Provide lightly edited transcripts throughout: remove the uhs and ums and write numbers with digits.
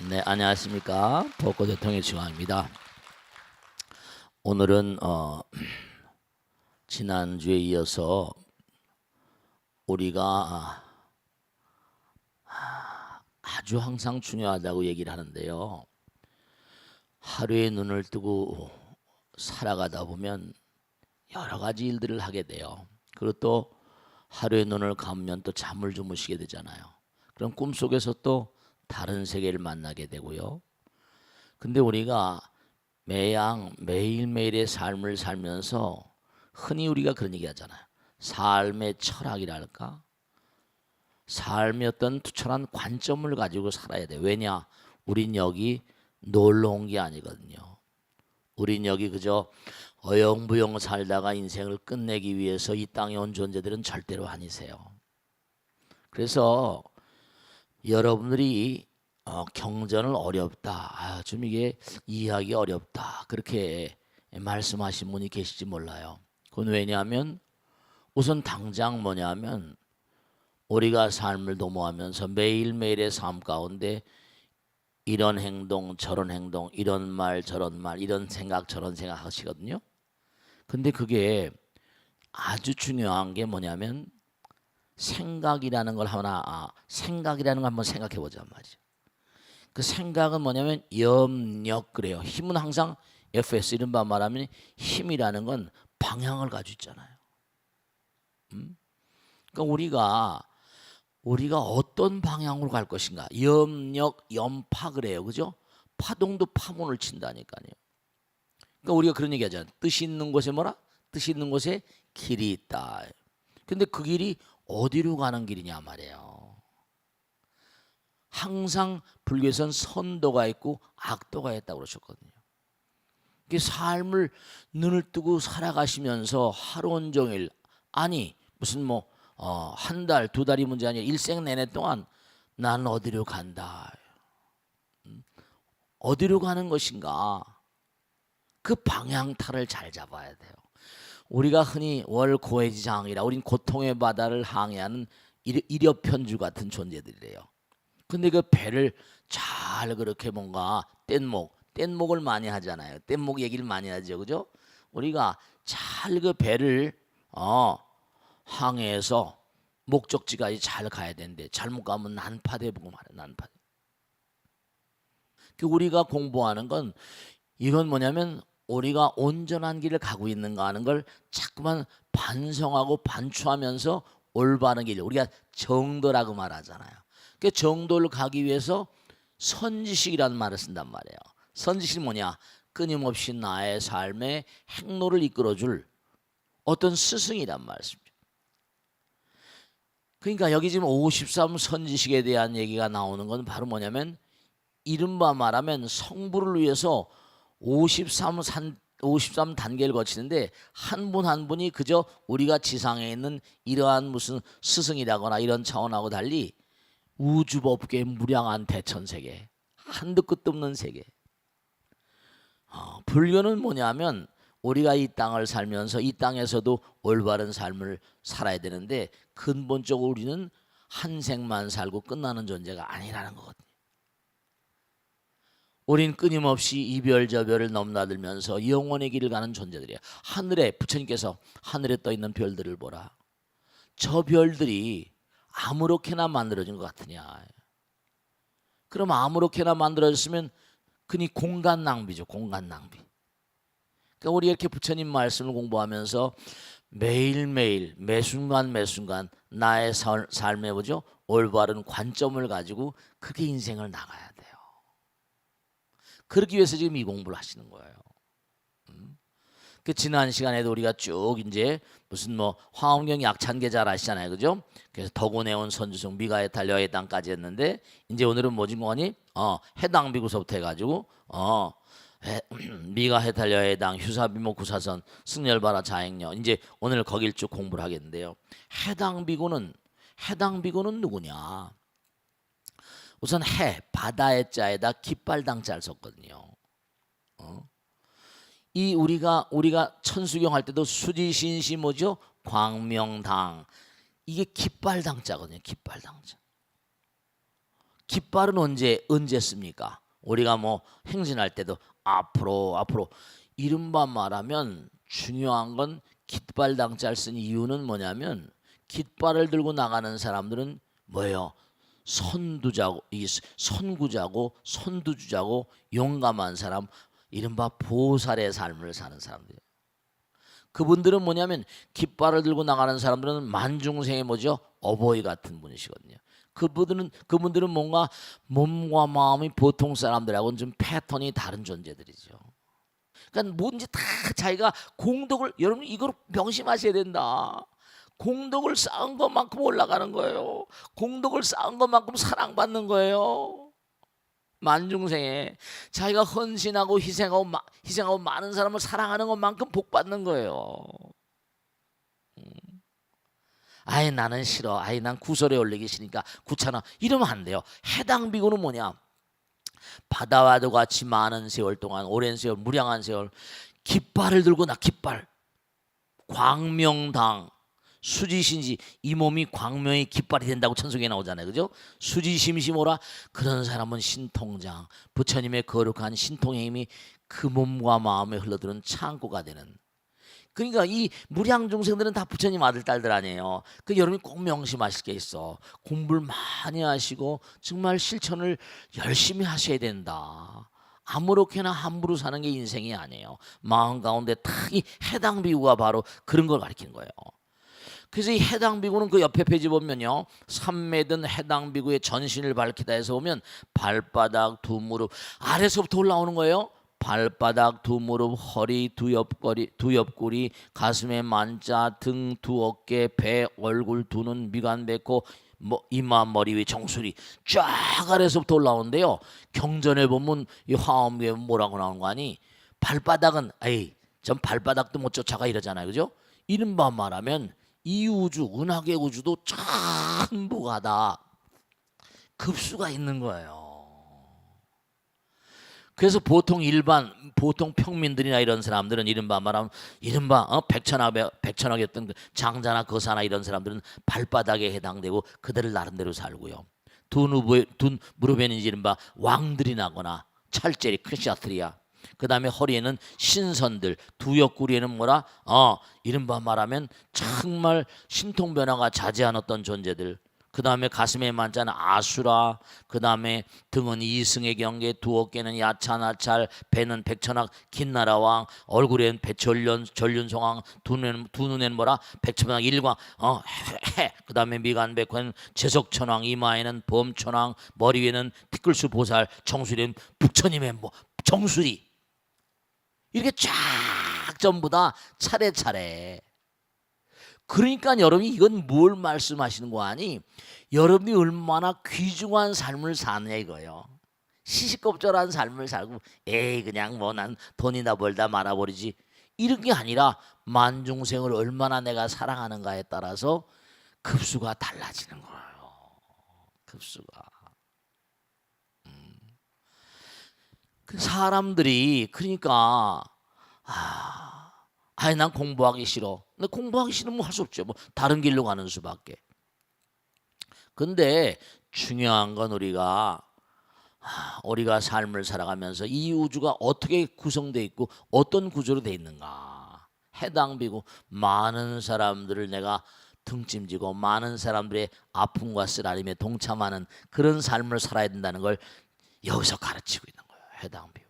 네, 안녕하십니까. 벚꽃 대통령 중앙입니다. 오늘은 지난주에 이어서 우리가 아주 항상 중요하다고 얘기를 하는데요. 하루에 눈을 뜨고 살아가다 보면 여러 가지 일들을 하게 돼요. 그리고 또 하루에 눈을 감으면 또 잠을 주무시게 되잖아요. 그럼 꿈속에서 또 다른 세계를 만나게 되고요. 근데 우리가 매일매일의 삶을 살면서 흔히 우리가 그런 얘기 하잖아요. 삶의 철학이랄까? 삶의 어떤 투철한 관점을 가지고 살아야 돼. 왜냐? 우린 여기 놀러 온 게 아니거든요. 우린 여기 그저 어영부영 살다가 인생을 끝내기 위해서 이 땅에 온 존재들은 절대로 아니세요. 그래서 여러분들이 경전을 어렵다. 좀 이게 이해하기 어렵다. 그렇게 말씀하신 분이 계실지 몰라요. 그건 왜냐하면 우선 당장 뭐냐면 우리가 삶을 도모하면서 매일매일의 삶 가운데 이런 행동 저런 행동 이런 말 저런 말 이런 생각 저런 생각 하시거든요. 근데 그게 아주 중요한 게 뭐냐면 생각이라는 걸 생각이라는 걸 한번 생각해 보자 말이죠. 그 생각은 뭐냐면 염력 그래요. 힘은 항상 FS 이른바 말하면 힘이라는 건 방향을 가지고 있잖아요. 그러니까 우리가 어떤 방향으로 갈 것인가. 염력 염파 그래요. 그죠? 파동도 파문을 친다니까요. 그러니까 우리가 그런 얘기 하잖아요. 뜻이 있는 곳에 뭐라? 뜻이 있는 곳에 길이 있다. 근데 그 길이 어디로 가는 길이냐 말이에요. 항상 불교에서는 선도가 있고 악도가 있다고 그러셨거든요. 삶을 눈을 뜨고 살아가시면서 하루 온종일 아니 무슨 뭐 한 달, 두 달이 문제 아니라 일생 내내 동안 나는 어디로 간다. 어디로 가는 것인가? 그 방향타를 잘 잡아야 돼요. 우리가 흔히 월고해지장이라 우린 고통의 바다를 항해하는 이력편주 같은 존재들이래요. 근데 그 배를 잘 그렇게 뭔가 뗏목을 많이 하잖아요. 뗏목 얘기를 많이 하죠. 그죠? 우리가 잘 그 배를 항해해서 목적지까지 잘 가야 되는데 잘못 가면 난파돼 보고 말해. 난파돼. 그 우리가 공부하는 건 이건 뭐냐면 우리가 온전한 길을 가고 있는가 하는 걸 자꾸만 반성하고 반추하면서 올바른 길 우리가 정도라고 말하잖아요. 그 정도를 가기 위해서 선지식이라는 말을 쓴단 말이에요. 선지식이 뭐냐? 끊임없이 나의 삶의 행로를 이끌어줄 어떤 스승이란 말씀이죠. 그러니까 여기 지금 53 선지식에 대한 얘기가 나오는 건 바로 뭐냐면 이른바 말하면 성부를 위해서 53 단계를 거치는데 한 분 한 분이 그저 우리가 지상에 있는 이러한 무슨 스승이라거나 이런 차원하고 달리 우주법계의 무량한 대천세계 한도 끝도 없는 세계. 불교는 뭐냐면 우리가 이 땅을 살면서 이 땅에서도 올바른 삶을 살아야 되는데 근본적으로 우리는 한 생만 살고 끝나는 존재가 아니라는 거거든요. 우린 끊임없이 이별저별을 넘나들면서 영원의 길을 가는 존재들이야. 하늘에 부처님께서 하늘에 떠 있는 별들을 보라. 저 별들이 아무렇게나 만들어진 것 같으냐. 그럼 아무렇게나 만들어졌으면 그니 공간 낭비죠. 공간 낭비. 그러니까 우리 이렇게 부처님 말씀을 공부하면서 매일매일 매순간 매순간 나의 삶에 보죠. 올바른 관점을 가지고 그렇게 인생을 나가야 돼요. 그러기 위해서 지금 이 공부를 하시는 거예요. 그 지난 시간에도 우리가 쭉 이제 무슨 뭐 화엄경 약찬계 잘 아시잖아요, 그죠? 그래서 덕원해온 선주성 미가해탈 여의 땅까지 했는데 이제 오늘은 뭐지 뭐니? 해당비구서부터 해가지고 미가해탈 여의 땅 휴사비모 구사선 승열바라 자행녀 이제 오늘 거길 쭉 공부를 하겠는데요. 해당비구는 누구냐? 우선 바다의 자에다 깃발당자를 썼거든요. 이 우리가 천수경 할 때도 수지신시 뭐죠? 광명당 이게 깃발당자거든요. 깃발당자. 깃발은 언제 씁니까? 우리가 뭐 행진할 때도 앞으로 이른바 말하면 중요한 건 깃발 당자를 쓴 이유는 뭐냐면 깃발을 들고 나가는 사람들은 뭐예요? 선구자고 선두주자고 용감한 사람, 이른바 보살의 삶을 사는 사람들. 그분들은 뭐냐면 깃발을 들고 나가는 사람들은 만중생의 뭐죠? 어버이 같은 분이시거든요. 그분들은 뭔가 몸과 마음이 보통 사람들하고는 좀 패턴이 다른 존재들이죠. 그러니까 뭔지 다 자기가 공덕을, 여러분 이걸 명심하셔야 된다. 공덕을 쌓은 것만큼 올라가는 거예요. 공덕을 쌓은 것만큼 사랑받는 거예요. 만중생에 자기가 헌신하고 희생하고 많은 사람을 사랑하는 것만큼 복 받는 거예요. 아예 나는 싫어. 아예 난 구설에 올리기 싫으니까 귀찮아. 이러면 안 돼요. 해당 비구는 뭐냐? 바다와도 같이 많은 세월 동안, 오랜 세월, 무량한 세월 깃발을 들고 깃발, 광명당, 수지신지, 이 몸이 광명의 깃발이 된다고 천성에 나오잖아요. 그죠? 수지심심오라. 그런 사람은 신통장, 부처님의 거룩한 신통의 힘이 그 몸과 마음에 흘러드는 창고가 되는. 그러니까 이 무량 중생들은 다 부처님 아들 딸들 아니에요. 그 여러분이 꼭 명심하실 게 있어. 공부를 많이 하시고 정말 실천을 열심히 하셔야 된다. 아무렇게나 함부로 사는 게 인생이 아니에요. 마음 가운데 딱 이 해당 비구가 바로 그런 걸 가리키는 거예요. 그래서 이 해당 비구는 그 옆에 페이지 보면요, 삼매든 해당 비구의 전신을 밝히다 해서 보면 발바닥, 두 무릎, 아래서부터 올라오는 거예요. 발바닥, 두 무릎, 허리, 두 옆구리, 가슴에 만자, 등, 두 어깨, 배, 얼굴, 두 눈, 미간, 배코, 이마, 머리 위, 정수리 쫙 아래서부터 올라오는데요. 경전에 보면 이 화엄경에 뭐라고 나오는 거 아니? 발바닥은 전 발바닥도 못 쫓아가 이러잖아요. 그죠? 이른바 말하면 이 우주, 은하계 우주도 전부가 다 급수가 있는 거예요. 그래서 보통 평민들이나 이런 사람들은 이른바 백천학이었던 장자나 거사나 이런 사람들은 발바닥에 해당되고 그들을 나름대로 살고요. 두 무릎에는 이른바 왕들이 나거나 찰제리 크샤트리아. 그 다음에 허리에는 신선들, 두 옆구리에는 이른바 말하면 정말 신통변화가 자제한 어떤 존재들. 그 다음에 가슴에 만자는 아수라. 그 다음에 등은 이승의 경계, 두 어깨는 야차나찰, 배는 백천학 긴나라왕, 얼굴에는 전륜송왕, 두 눈에는 백천왕 일광. 그 다음에 미간 백호는 제석천왕, 이마에는 범천왕, 머리 위에는 티끌수 보살, 정수리는 부처님의 정수리. 이렇게 쫙 전부 다 차례차례. 그러니까 여러분이 이건 뭘 말씀하시는 거 아니? 여러분이 얼마나 귀중한 삶을 사느냐 이거예요. 시시껍절한 삶을 살고 그냥 난 돈이나 벌다 말아버리지, 이런 게 아니라 만중생을 얼마나 내가 사랑하는가에 따라서 급수가 달라지는 거예요. 급수가. 그 사람들이 그러니까 난 공부하기 싫어. 근데 공부하기 싫으면 할 수 없죠. 다른 길로 가는 수밖에. 근데 중요한 건 우리가 삶을 살아가면서 이 우주가 어떻게 구성되어 있고 어떤 구조로 되어 있는가. 해당 비고 많은 사람들을 내가 등짐지고 많은 사람들의 아픔과 쓰라림에 동참하는 그런 삶을 살아야 된다는 걸 여기서 가르치고 있는 거예요. 해당 비고.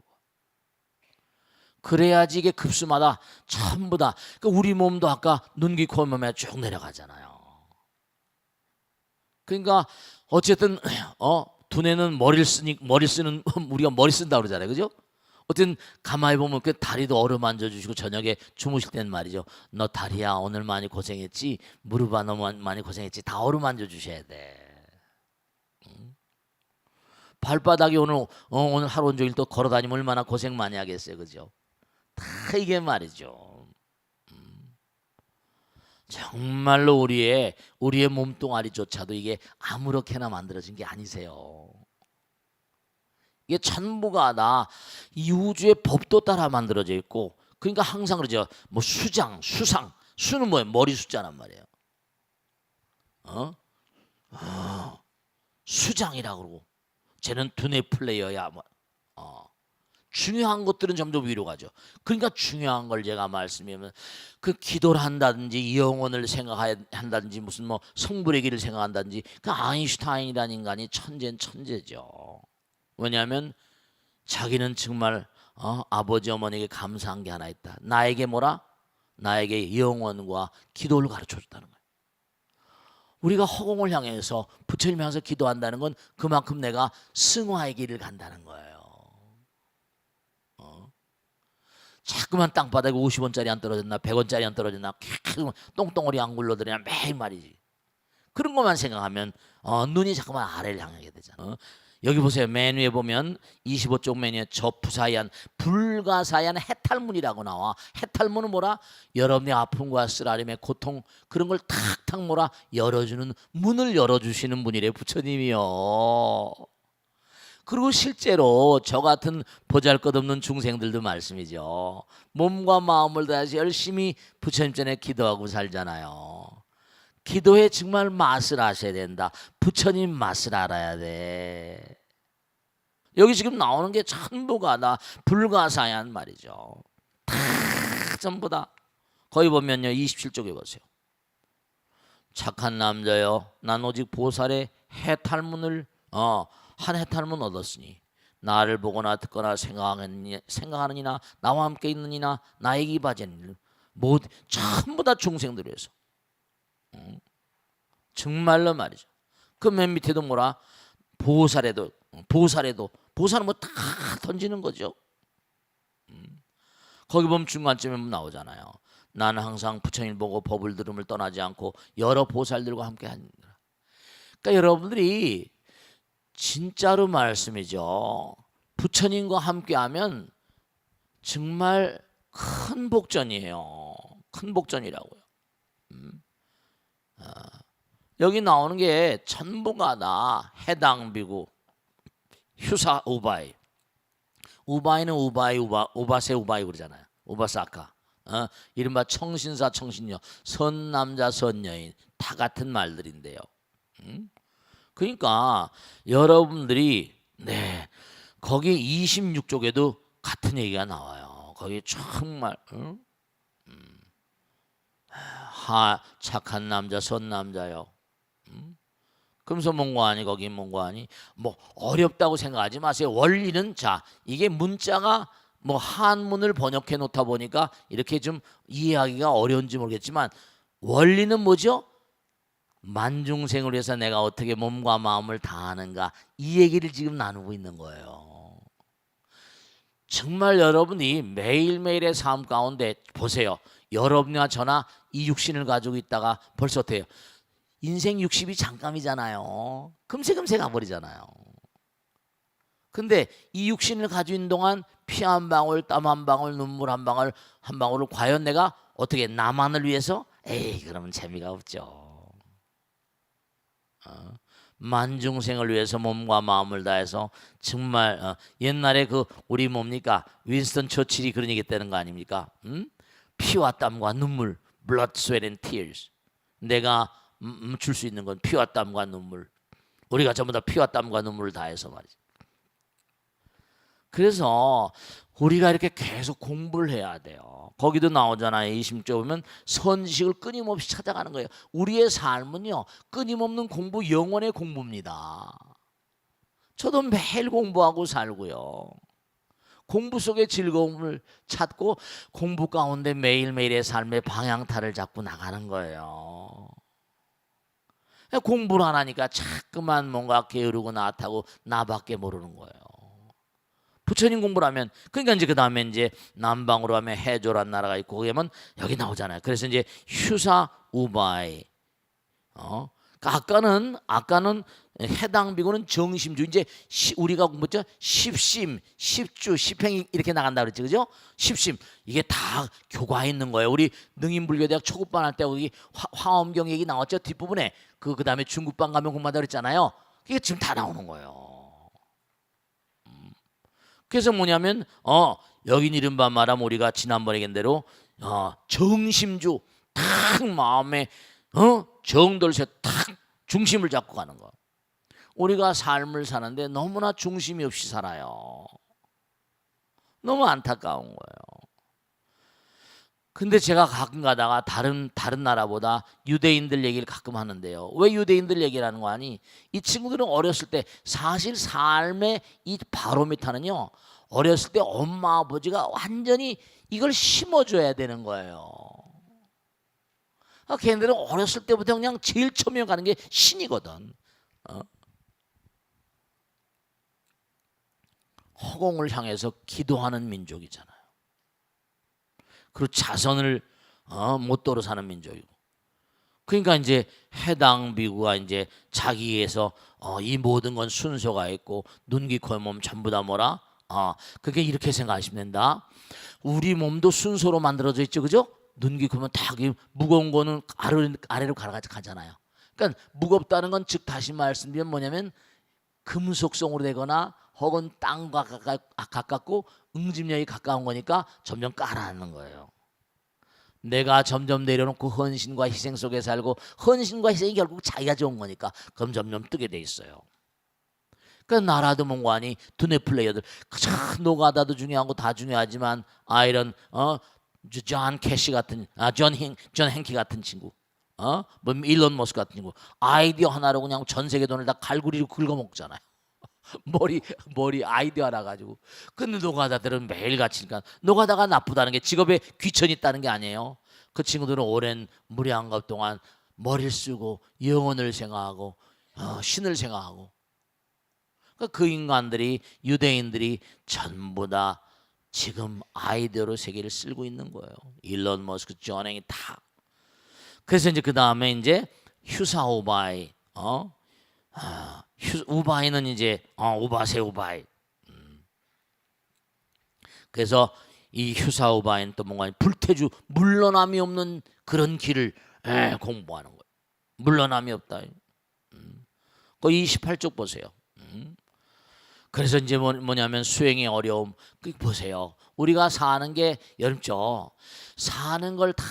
그래야지 이게 급수마다 전부 다. 그러니까 우리 몸도 아까 눈, 귀, 코, 몸에 쭉 내려가잖아요. 그러니까 어쨌든 두뇌는 머리를 쓰는 우리가 머리 쓴다 그러잖아요. 그죠? 어쨌든 가만히 보면 그 다리도 어루만져 주시고 저녁에 주무실 때는 말이죠. 너 다리야 오늘 많이 고생했지. 무릎아 너 많이 고생했지. 다 어루만져 주셔야 돼. 발바닥이 오늘 하루 종일 또 걸어다니면 얼마나 고생 많이 하겠어요. 그죠? 다 이게 말이죠. 정말로 우리의 몸뚱아리조차도 이게 아무렇게나 만들어진 게 아니세요. 이게 전부가 다 이 우주의 법도 따라 만들어져 있고, 그러니까 항상 그러죠. 수장, 수상, 수는 뭐예요? 머리 숫자란 말이에요. 수장이라고 그러고 쟤는 두뇌 플레이어야. 뭐. 중요한 것들은 점점 위로 가죠. 그러니까 중요한 걸 제가 말씀드리면 그 기도를 한다든지 영혼을 생각한다든지 무슨 뭐 성불의 길을 생각한다든지 그 아인슈타인이라는 인간이 천재는 천재죠. 왜냐하면 자기는 정말 아버지 어머니에게 감사한 게 하나 있다. 나에게 뭐라? 나에게 영혼과 기도를 가르쳐줬다는 거예요. 우리가 허공을 향해서 부처님 향해서 기도한다는 건 그만큼 내가 승화의 길을 간다는 거예요. 자꾸만 땅바닥에 50원짜리 안 떨어졌나 100원짜리 안 떨어졌나 계속 똥덩어리 안 굴러들이나 매일 말이지. 그런 것만 생각하면 눈이 자꾸만 아래를 향하게 되잖아. 여기 보세요. 맨 위에 보면 25쪽 맨 위에 저 부사한 불가사의한 해탈문이라고 나와. 해탈문은 뭐라? 여러분의 아픔과 쓰라림의 고통 그런 걸 탁탁 몰아 열어주는 문을 열어주시는 분이래 부처님이요. 그리고 실제로 저 같은 보잘것없는 중생들도 말씀이죠. 몸과 마음을 다해서 열심히 부처님 전에 기도하고 살잖아요. 기도에 정말 맛을 아셔야 된다. 부처님 맛을 알아야 돼. 여기 지금 나오는 게 전부가 다 불가사의한 말이죠. 다 전부 다. 거기 보면요 27쪽에 보세요. 착한 남자여 난 오직 보살의 해탈문을 한 해탈문 얻었으니 나를 보거나 듣거나 생각하느니나 나와 함께 있느니나 나에게 입하자니 모두 전부 다 중생들을 위해서. 정말로 말이죠. 그 맨 밑에도 뭐라? 보살은 뭐 다 던지는 거죠. 거기 보면 중간쯤에 나오잖아요. 나는 항상 부처님 보고 법을 들음을 떠나지 않고 여러 보살들과 함께 하니라. 그러니까 여러분들이 진짜로 말씀이죠. 부처님과 함께하면 정말 큰 복전이에요. 큰 복전이라고요. 여기 나오는 게 전부가 다 해당비고 휴사 우바이. 우바이는 우바세 우바이 그러잖아요. 우바사카. 이른바 청신사 청신녀, 선남자 선여인 다 같은 말들인데요. 그러니까 여러분들이 거기 26쪽에도 같은 얘기가 나와요. 거기 정말 착한 남자 선남자요. 그러면서 뭔가 아니 거기 뭔가 아니 뭐 어렵다고 생각하지 마세요. 원리는 자 이게 문자가 뭐 한문을 번역해 놓다 보니까 이렇게 좀 이해하기가 어려운지 모르겠지만 원리는 뭐죠? 만중생을 위해서 내가 어떻게 몸과 마음을 다하는가 이 얘기를 지금 나누고 있는 거예요. 정말 여러분이 매일매일의 삶 가운데 보세요. 여러분과 저나 이 육신을 가지고 있다가 벌써 어때요? 인생 60이 잠깐이잖아요. 금세금세 가버리잖아요. 근데 이 육신을 가지고 있는 동안 피 한 방울, 땀 한 방울, 눈물 한 방울 한 방울을 과연 내가 어떻게 나만을 위해서? 에이 그러면 재미가 없죠. 만중생을 위해서 몸과 마음을 다해서 정말 옛날에 그 우리 뭡니까 윈스턴 처칠이 그런 얘기 했다는 거 아닙니까? 피와 땀과 눈물, blood, sweat and tears. 내가 줄 수 있는 건 피와 땀과 눈물. 우리가 전부 다 피와 땀과 눈물을 다해서 말이죠. 그래서 우리가 이렇게 계속 공부를 해야 돼요. 거기도 나오잖아요. 20쪽 보면 선식을 끊임없이 찾아가는 거예요. 우리의 삶은요 끊임없는 공부, 영혼의 공부입니다. 저도 매일 공부하고 살고요. 공부 속의 즐거움을 찾고 공부 가운데 매일매일의 삶의 방향타를 잡고 나가는 거예요. 공부를 안 하니까 자꾸만 뭔가 게으르고 나타고 나밖에 모르는 거예요. 부처님 공부를 하면 그러니까 이제 그 다음에 이제 남방으로 하면 해조란 나라가 있고 거기 하면 여기 나오잖아요. 그래서 이제 휴사 우바이. 그러니까 아까는 해당 비고는 정심주 이제 우리가 공부했죠. 십심, 십주, 십행이 이렇게 나간다 그랬지, 그죠? 십심 이게 다 교과에 있는 거예요. 우리 능인불교대학 초급반 할 때 거기 화엄경 얘기 나왔죠. 뒷부분에 그 다음에 중급반 가면 공부한다 그랬잖아요. 이게 지금 다 나오는 거예요. 그래서 뭐냐면 여긴 이른바 말하면 우리가 지난번에 얘기한 대로 정심주 탁 마음에 정돌에서 탁 중심을 잡고 가는 거. 우리가 삶을 사는데 너무나 중심이 없이 살아요. 너무 안타까운 거예요. 근데 제가 가끔 가다가 다른 나라보다 유대인들 얘기를 가끔 하는데요. 왜 유대인들 얘기를 하는 거 아니? 이 친구들은 어렸을 때 사실 삶의 이 바로미터는요. 어렸을 때 엄마 아버지가 완전히 이걸 심어줘야 되는 거예요. 걔네들은 어렸을 때부터 그냥 제일 처음에 가는 게 신이거든. 허공을 향해서 기도하는 민족이잖아요. 그리고 자선을 못 도로 사는 민족이고. 그러니까 이제 해당 비구가 이제 자기에서 이 모든 건 순서가 있고 눈, 귀, 코, 몸 전부 다 뭐라? 그게 이렇게 생각하시면 된다. 우리 몸도 순서로 만들어져 있죠, 그죠? 눈, 귀, 코, 몸 다 무거운 거는 아래로 가잖아요. 그러니까 무겁다는 건 즉 다시 말씀드리면 뭐냐면 금속성으로 되거나 혹은 땅과 가깝고 응집력이 가까운 거니까 점점 깔아앉는 거예요. 내가 점점 내려놓고 헌신과 희생 속에 살고 헌신과 희생이 결국 자기가 좋은 거니까 그럼 점점 뜨게 돼 있어요. 그 나라도 뭔가니 두뇌 플레이어들 참 노가다도 중요하고 다 중요하지만 이런 존 캐시 같은 존 행키 같은 친구 뭐 일론 머스크 같은 친구 아이디어 하나로 그냥 전 세계 돈을 다 갈구리로 긁어먹잖아요. 머리 아이디어 하나 가지고. 근데 노가다들은 매일같이 그러니까 노가다가 나쁘다는 게 직업에 귀천이 있다는 게 아니에요. 그 친구들은 오랜 무량갑 동안 머리를 쓰고 영혼을 생각하고 신을 생각하고 그러니까 그 인간들이 유대인들이 전부 다 지금 아이디어로 세계를 쓸고 있는 거예요. 일론 머스크, 존 행이 다. 그래서 이제 그 다음에 이제 휴사 우바이 우바이는 이제 우바세 우바이. 그래서 이 휴사 우바이는 또 뭔가 불태주 물러남이 없는 그런 길을 공부하는 거예요. 물러남이 없다. 그 28쪽 보세요. 그래서 이제 뭐냐면 수행의 어려움. 보세요. 우리가 사는 게 여름죠. 사는 걸 다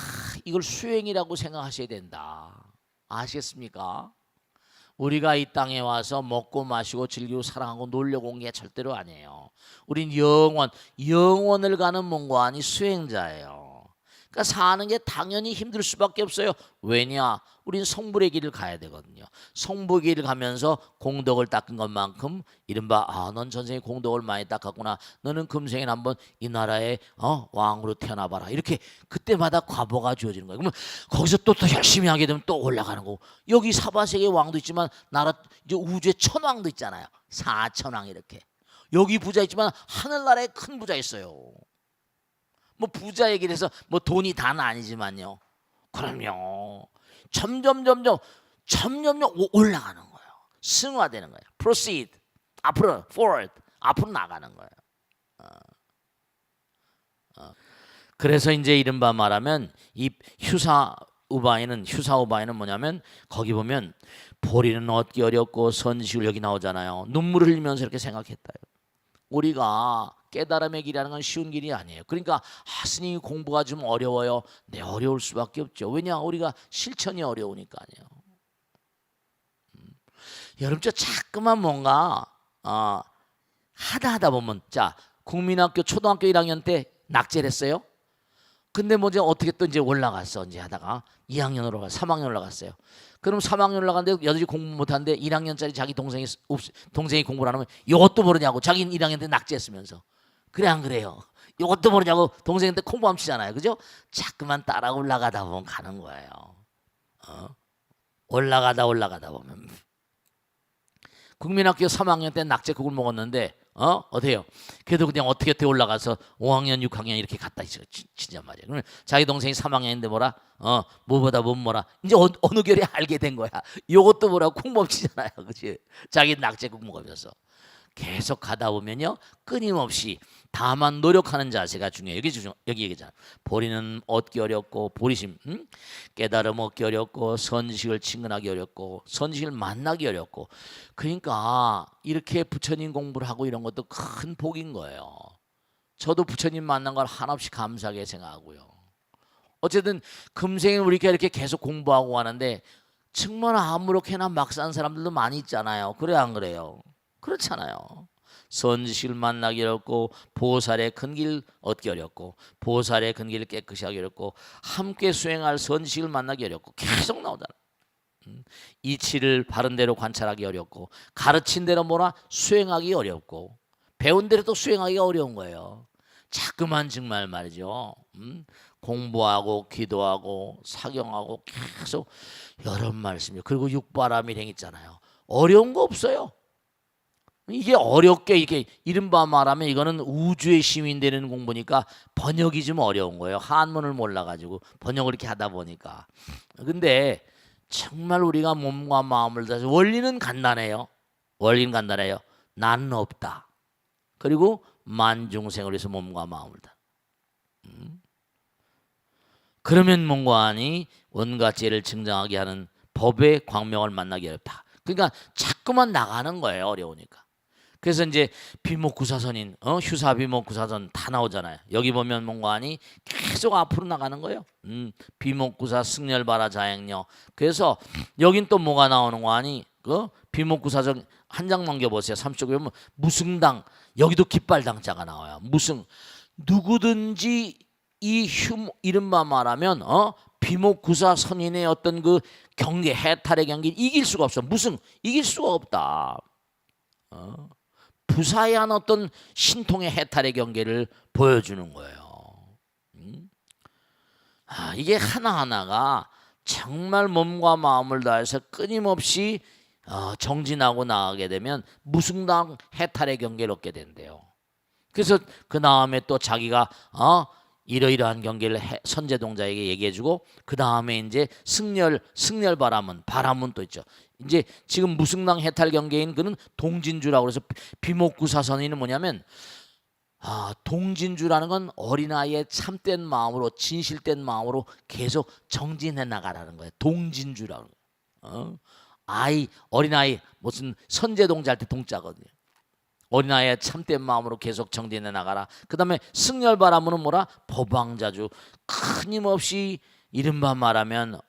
이걸 수행이라고 생각하셔야 된다. 아시겠습니까? 우리가 이 땅에 와서 먹고 마시고 즐기고 사랑하고 놀려고 온 게 절대로 아니에요. 우린 영원을 가는 몸과아니 수행자예요. 그러니까 사는 게 당연히 힘들 수밖에 없어요. 왜냐? 우린 성불의 길을 가야 되거든요. 성불의 길을 가면서 공덕을 닦은 것만큼 이른바 넌 전생에 공덕을 많이 닦았구나. 너는 금생에 한번 이 나라의 왕으로 태어나봐라. 이렇게 그때마다 과보가 주어지는 거예요. 그러면 거기서 또 열심히 하게 되면 또 올라가는 거고. 여기 사바세계 왕도 있지만 나라 이제 우주의 천왕도 있잖아요. 사천왕 이렇게. 여기 부자 있지만 하늘나라에 큰 부자 있어요. 뭐 부자 얘기를 해서 뭐 돈이 다는 아니지만요. 그럼요. 점점 올라가는 거예요. 승화되는 거예요. proceed 앞으로 forward 앞으로 나가는 거예요. 그래서 이제 이른바 말하면 이 휴사 우바이는 뭐냐면 거기 보면 보리는 얻기 어렵고 선지식을 여기 나오잖아요. 눈물을 흘리면서 이렇게 생각했다요. 우리가 깨달음의 길이라는 건 쉬운 길이 아니에요. 그러니까 스님이 공부가 좀 어려워요. 네, 어려울 수밖에 없죠. 왜냐? 우리가 실천이 어려우니까요. 여러분 저 자꾸만 뭔가 하다 보면 자 국민학교 초등학교 1학년 때 낙제를 했어요. 근데 뭐 이제 어떻게 또 이제 올라갔어. 이제 하다가 2학년으로 3학년 올라갔어요. 그럼 3학년 올라갔는데 여전히 공부 못하는데 1학년짜리 자기 동생이 공부를 안 하면 이것도 모르냐고. 자기는 1학년 때 낙제했으면서. 그래 안 그래요? 이것도 모르냐고 동생한테 콩밤 치잖아요. 그죠? 자꾸만 따라 올라가다 보면 가는 거예요. 올라가다 보면 국민학교 3학년 때 낙제국을 먹었는데 어때요? 그래도 그냥 어떻게 올라가서 5학년 6학년 이렇게 갔다 진짜 말이야. 그러면 자기 동생이 3학년인데 뭐라 뭐보다 못 뭐라 이제 어느 결에 알게 된 거야. 이것도 뭐라고 콩밥 치잖아요. 그치? 자기 낙제국 먹으면서 계속 가다 보면요 끊임없이 다만 노력하는 자세가 중요해요. 여기 얘기잖아. 보리는 얻기 어렵고 보리심 깨달음 얻기 어렵고 선지식을 친근하기 어렵고 선지식을 만나기 어렵고 그러니까 이렇게 부처님 공부를 하고 이런 것도 큰 복인 거예요. 저도 부처님 만난 걸 한없이 감사하게 생각하고요. 어쨌든 금생에 우리가 이렇게 계속 공부하고 하는데 정말 아무렇게나 막 산 사람들도 많이 있잖아요. 그래 안 그래요? 그렇잖아요. 선지식을 만나기 어렵고 보살의 큰 길 얻기 어렵고 보살의 큰 길을 깨끗이 하기 어렵고 함께 수행할 선지식을 만나기 어렵고 계속 나오잖아요. 이치를 바른 대로 관찰하기 어렵고 가르친 대로 뭐라 수행하기 어렵고 배운 대로 또 수행하기가 어려운 거예요. 자꾸만 정말 말이죠. 공부하고 기도하고 사경하고 계속 여러 말씀이요. 그리고 육바라밀 행 있잖아요. 어려운 거 없어요. 이게 어렵게 이렇게 이른바 말하면 이거는 우주의 시민 되는 공부니까 번역이 좀 어려운 거예요. 한문을 몰라가지고 번역을 이렇게 하다 보니까. 근데 정말 우리가 몸과 마음을 다해서 원리는 간단해요. 원리는 간단해요. 나는 없다. 그리고 만중생을 위해서 몸과 마음을 다. 그러면 뭔가하니 온갖 죄를 증정하게 하는 법의 광명을 만나기 어렵다. 그러니까 자꾸만 나가는 거예요. 어려우니까. 그래서 이제 비목구사선인 휴사비목구사선 다 나오잖아요. 여기 보면 뭔가하니 계속 앞으로 나가는 거예요. 비목구사 승렬바라 자행력. 그래서 여긴 또 뭐가 나오는 거 아니? 그 비목구사선 한 장 넘겨보세요. 3쪽에 보면 무승당, 여기도 깃발당자가 나와요. 무승, 누구든지 이 이른바 말하면 비목구사 선인의 어떤 그 경계, 해탈의 경계를 이길 수가 없어. 무승, 이길 수가 없다. 부사한 어떤 신통의 해탈의 경계를 보여주는 거예요. 이게 하나하나가 정말 몸과 마음을 다해서 끊임없이 정진하고 나가게 되면 무승당 해탈의 경계를 얻게 된대요. 그래서 그 다음에 또 자기가 이러이러한 경계를 선제동자에게 얘기해주고 그 다음에 이제 승렬 바람은 또 있죠. 이제 지금 무승당 해탈 경계인 그는 동진주라고 해서 비목구사선인은 뭐냐면 동진주라는 건 어린아이의 참된 마음으로 진실된 마음으로 계속 정진해 나가라는 거예요. 동진주라는 거예요. 어린아이 무슨 선제동자 할 때 동자거든요. 어린아이의 참된 마음으로 계속 정진해 나가라. 그 다음에 승렬바람은 뭐라? 법왕자주. 끊임없이 이른바 말하면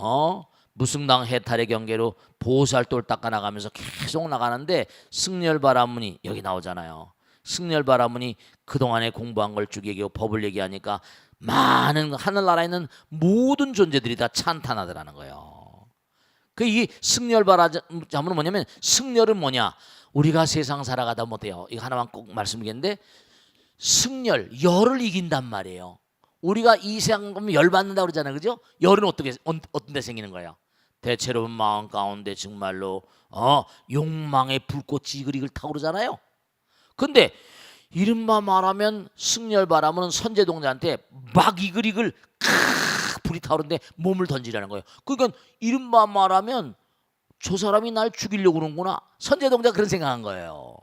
무승당 해탈의 경계로 보살돌 닦아나가면서 계속 나가는데 승렬바람문이 여기 나오잖아요. 승렬바람문이 그동안에 공부한 걸 쭉 얘기하고 법을 얘기하니까 많은 하늘나라에 있는 모든 존재들이 다 찬탄하더라는 거예요. 이 승렬바람은 뭐냐면 승렬은 뭐냐? 우리가 세상 살아가다 못해요. 이거 하나만 꼭 말씀드리겠는데 승열, 열을 이긴단 말이에요. 우리가 이 세상 보면 열 받는다고 그러잖아요. 그죠? 열은 어떤 데 생기는 거예요? 대체로운 마음 가운데 정말로 욕망의 불꽃이 이글이글 타오르잖아요. 근데 이른바 말하면 승열바람은 선제동자한테 막 이글이글 불이 타오르는데 몸을 던지라는 거예요. 그러니까 이른바 말하면 저 사람이 날 죽이려고 그러는구나. 선제동자가 그런 생각한 거예요.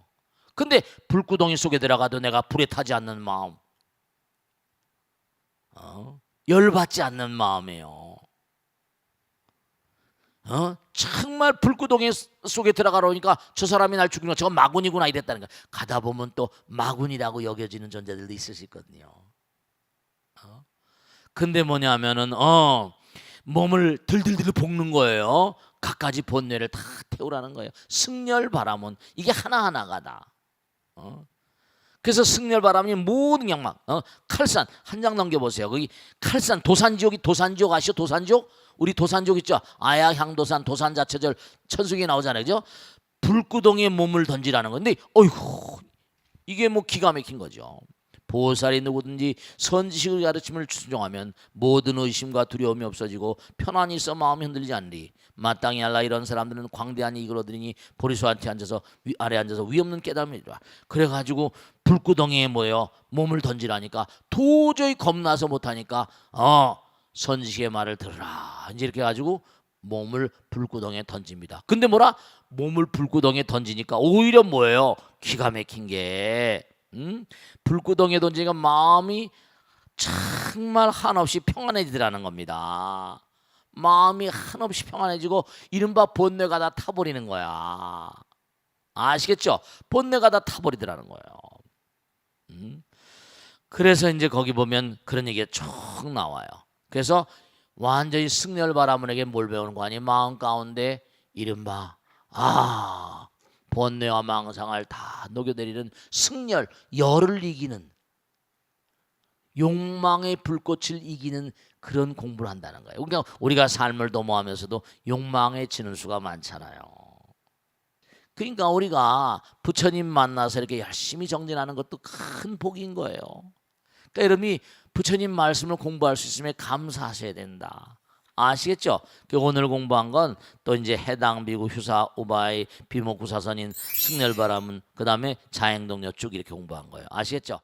근데 불구덩이 속에 들어가도 내가 불에 타지 않는 마음, 열받지 않는 마음이에요. 정말 불구덩이 속에 들어가려니까 저 사람이 날 죽이는 거 저건 마군이구나 이랬다는 거야. 가다 보면 또 마군이라고 여겨지는 존재들도 있을 수 있거든요. 근데 뭐냐면은 몸을 들들들 볶는 거예요. 갖가지 본뇌를 다 태우라는 거예요. 승렬바람은 이게 하나하나가 다. 그래서 승렬바람이 모든 양막 칼산 한 장 넘겨보세요. 거기 칼산 도산지옥 아시죠? 도산지옥? 우리 도산지옥 있죠? 아야 향도산 도산자체절 천수기 나오잖아요. 그죠? 불구덩이에 몸을 던지라는 건데 어이구 이게 뭐 기가 막힌 거죠. 보살이 누구든지 선지식의 가르침을 순종하면 모든 의심과 두려움이 없어지고 편안히 있어 마음이 흔들리지 않으리. 마땅히 알라. 이런 사람들은 광대한 이익을 얻으니 보리수한테 아래 앉아서 위없는 깨달음이 이루라. 그래가지고 불구덩이에 몸을 던지라니까 도저히 겁나서 못하니까 선지식의 말을 들으라. 이제 이렇게 해가지고 몸을 불구덩이에 던집니다. 근데 몸을 불구덩이에 던지니까 오히려 뭐예요? 기가 막힌 게 불구덩이에 던지니까 마음이 정말 한없이 평안해지더라는 겁니다. 마음이 한없이 평안해지고 이른바 본뇌가 다 타버리는 거야. 아시겠죠? 본뇌가 다 타버리더라는 거예요. 그래서 이제 거기 보면 그런 얘기가 쭉 나와요. 그래서 완전히 승열 바라문에게 뭘 배우는 거 아니? 마음 가운데 이른바 번뇌와 망상을 다 녹여내리는 승열, 열을 이기는, 욕망의 불꽃을 이기는 그런 공부를 한다는 거예요. 그러니까 우리가 삶을 도모하면서도 욕망에 지는 수가 많잖아요. 그러니까 우리가 부처님 만나서 이렇게 열심히 정진하는 것도 큰 복인 거예요. 그러니까 여러분이 부처님 말씀을 공부할 수 있으면 감사하셔야 된다. 아시겠죠? 오늘 공부한 건 또 이제 해당, 비구, 휴사, 우바이, 비목구사선인, 승열바람은, 그 다음에 자행동력 쭉 이렇게 공부한 거예요. 아시겠죠?